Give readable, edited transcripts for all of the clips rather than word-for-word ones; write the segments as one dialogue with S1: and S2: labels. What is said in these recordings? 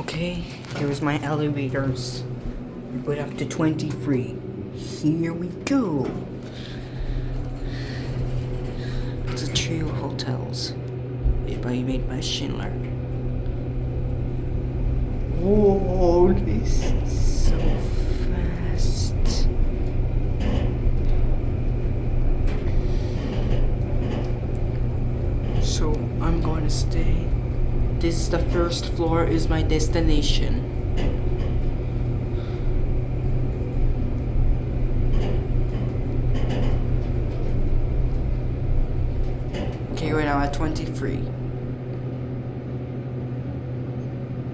S1: Okay, here's my elevators. We put up to 23. Here we go. It's a trio of hotels made by Schindler. Whoa, this is so fast. So I'm going to stay. This is the first floor is my destination. Okay, we're now at 23.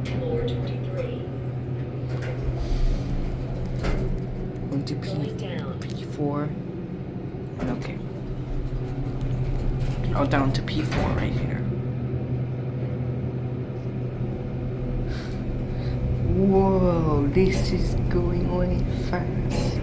S2: Floor 23.
S1: Going to
S2: Going down.
S1: P4. And okay. Oh, down to P4 right here. Whoa, this is going way fast.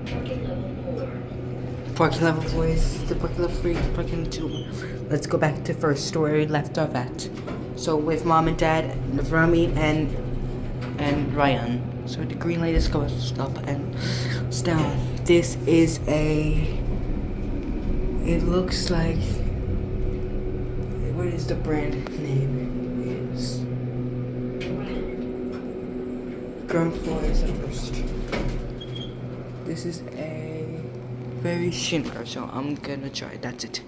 S2: Parking level 4.
S1: Parking level 4 is the parking level 3, parking 2. Let's go back to first story left off at. So with mom and dad, Rami and Ryan. So the green light is going to stop and it's down. This is it looks like, what is the brand name? Is ground floor is the first. This is a very Schindler, so I'm gonna try. That's it.